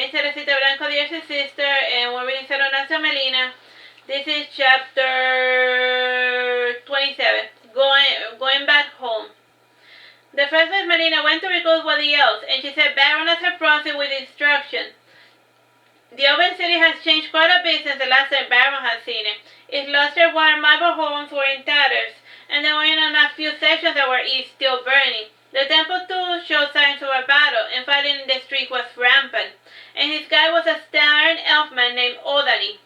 name is Teresita Blanco, dear sister, and we're reading Saturnastra Melina. This is chapter 27, going back home. The Preface Melina went to recruit with the elves, and she said Baroness had proceeded with instruction. The open city has changed quite a bit since the last time Baron had seen it. Its luster white marble homes were in tatters, and there were a few sections that were still burning. The temple too showed signs of a battle, and fighting in the street was rampant, and his guide was a stern elfman named Odani.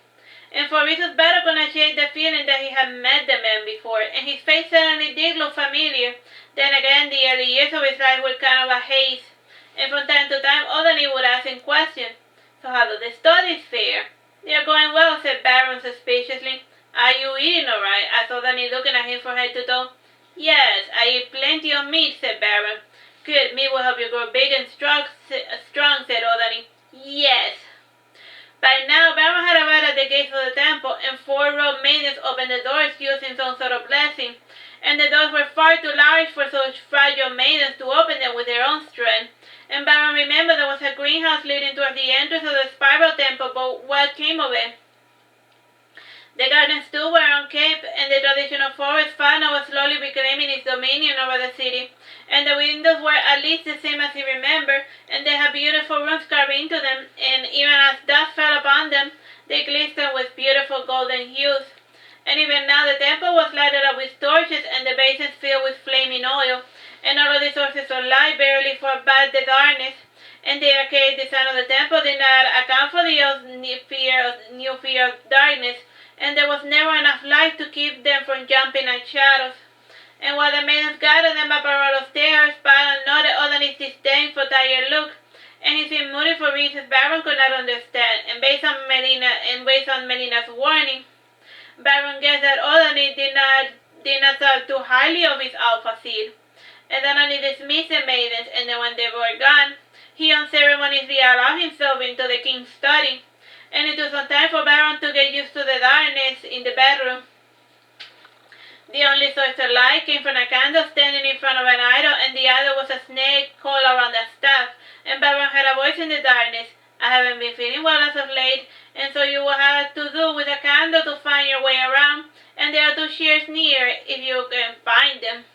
And for reasons better could not shake the feeling that he had met the man before, and his face suddenly did look familiar. Then again, the early years of his life were kind of a haze, and from time to time Odani would ask him questions. So how do the studies fare? They are going well, said Baron suspiciously. Are you eating all right? Asked Odani, looking at him from head to toe. Yes, I eat plenty of meat, said Baron. Good, meat will help you grow big and strong, said Odani. Yes. By now, Baron had arrived at the gates of the temple, and 4 robed maidens opened the doors using some sort of blessing, and the doors were far too large for such fragile maidens to open them with their own strength. And Baron remembered there was a greenhouse leading towards the entrance of the spiral temple, but what came of it? The gardens too were unkept, and the traditional forest fauna was slowly reclaiming its dominion over the city, and the windows were at least the same as he remembered, and they had beautiful rooms carved into them, and even as dust fell upon them, they glistened with beautiful golden hues. And even now the temple was lighted up with torches, and the basins filled with flaming oil, and all of the sources of light barely forbade the darkness, and the archaic design of the temple did not account for the elves' new fear of darkness, and there was never enough light to keep them from jumping at shadows. And while the maidens guided them up a roll of stairs, Baron noted Odani's disdainful tired look, and he seemed moody for reasons Baron could not understand, and based on Melina's warning, Baron guessed that Odani did not talk too highly of his alpha seed. And then Odani dismissed the maidens, and then when they were gone, he unceremoniously allowed himself into the king's study, and it took some time for Baron to get used to the darkness in the bedroom. The only source of light came from a candle standing in front of an idol, and the idol was a snake coiled around a staff, and Baron heard a voice in the darkness. I haven't been feeling well as of late, and so you will have to do with a candle to find your way around, and there are 2 shears near if you can find them.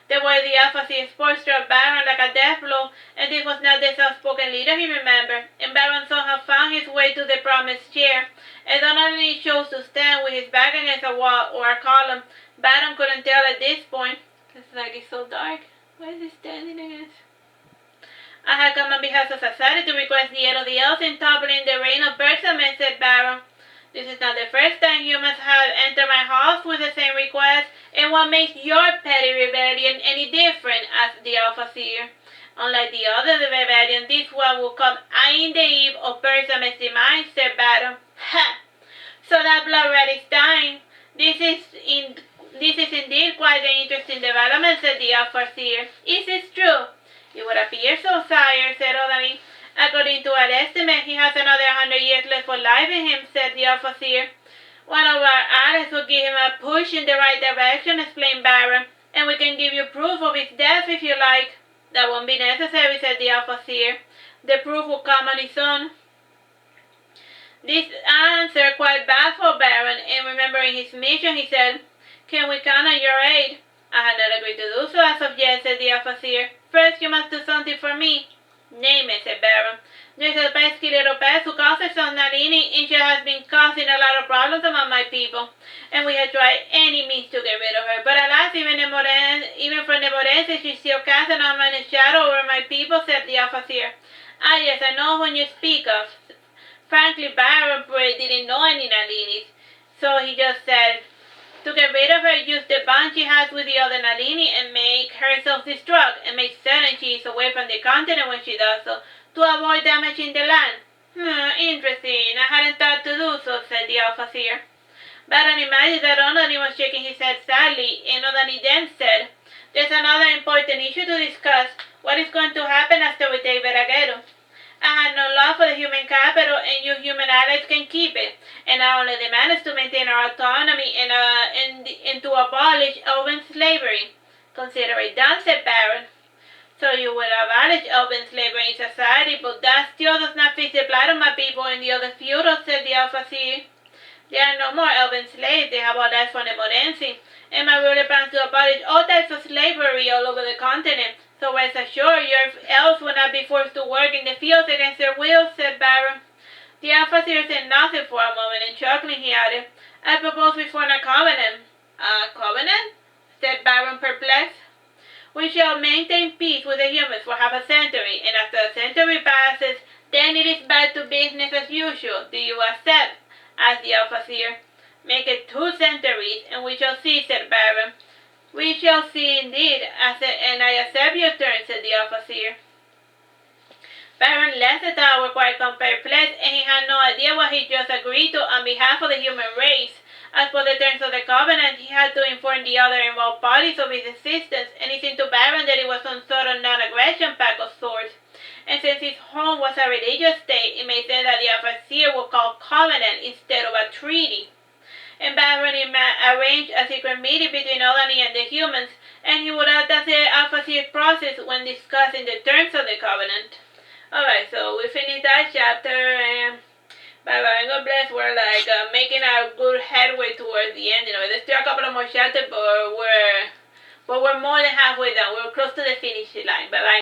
The word the Alpha sport struck Baron like a death blow, and this was not the soft-spoken leader he remembered, and Baron somehow found his way to the promised chair, and not only chose to stand with his back against a wall or a column. Baron couldn't tell at this point. This light is so dark. What is he standing against? I had come on behalf of Sassari to request the aid of the elves in toppling the reign of Bersamen, said Baron. This is not the first time humans have entered my house with the same request, and what makes your petty rebellion any different? Asked the Alpha-Seer. Unlike the other rebellion, this one will come eyeing the eve of Bersamen's demise, said Baron. Ha! So that blood red is dying. This is indeed quite an interesting development, said the Alpha-Seer. Is this true? It would appear so, sire, said Odani. According to our estimate, he has another 100 years left of life in him, said the Alpha-Seer. One of our allies will give him a push in the right direction, explained Baron, and we can give you proof of his death if you like. That won't be necessary, said the Alpha-Seer. The proof will come on its own. This answer quite baffled Baron, and remembering his mission, he said, Can we count on your aid? I had not agreed to do so as of yet, said the Alpha-Seer. First, you must do something for me. Name it, said Baron. There's a pesky little pest who causes some Nalini, and she has been causing a lot of problems among my people, and we have tried any means to get rid of her. But alas, even from the Morense, she still casts an ominous shadow over my people, said the Alpha-Seer. Ah, yes, I know whom you speak of. Frankly, Baron didn't know any Nalinis, so he just said, to get rid of her, use the bond she has with the other Nalini and make her self-destruct, and make certain she is away from the continent when she does so, to avoid damaging the land. Interesting. I hadn't thought to do so, said the Alpha-Seer. Baron imagined that Odani was shaking his head sadly, and Odani then said, There's another important issue to discuss. What is going to happen after we take Veraguero? I had no love for the human capital, and you human allies can keep it. And our only demand is to maintain our autonomy and to abolish open slavery. Consider it done, said Baron. So you will abolish elven slavery in society, but that still does not fix the plight of my people in the other feudals, said the overseer. There are no more elven slaves, they have all that from the Morensi, and my ruler plans to abolish all types of slavery all over the continent. So rest assured, your elves will not be forced to work in the fields against their will, said Baron. The officer said nothing for a moment, and chuckling he added, I propose we form a covenant. A covenant? Said Baron, perplexed. We shall maintain peace with the humans for half a century, and after a century passes, then it is back to business as usual. Do you accept? Asked the officer. Make it 2 centuries, and we shall see, said Baron. We shall see indeed, and I accept your terms, said the officer. Baron left the tower quite perplexed, and he had no idea what he just agreed to on behalf of the human race. As for the terms of the covenant, he had to inform the other involved parties of his existence, and it seemed to Baron that it was some sort of non-aggression pact of sorts. And since his home was a religious state, it made sense that the overseer would call covenant instead of a treaty. And Baron arranged a secret meeting between Olani and the humans, and he would act as the overseer's process when discussing the terms of the covenant. Alright, so we finished that chapter, and bye-bye, God bless, we're like making a good headway towards the end. There's still a couple of more chapters, but we're more than halfway done. We're close to the finish line. Bye-bye.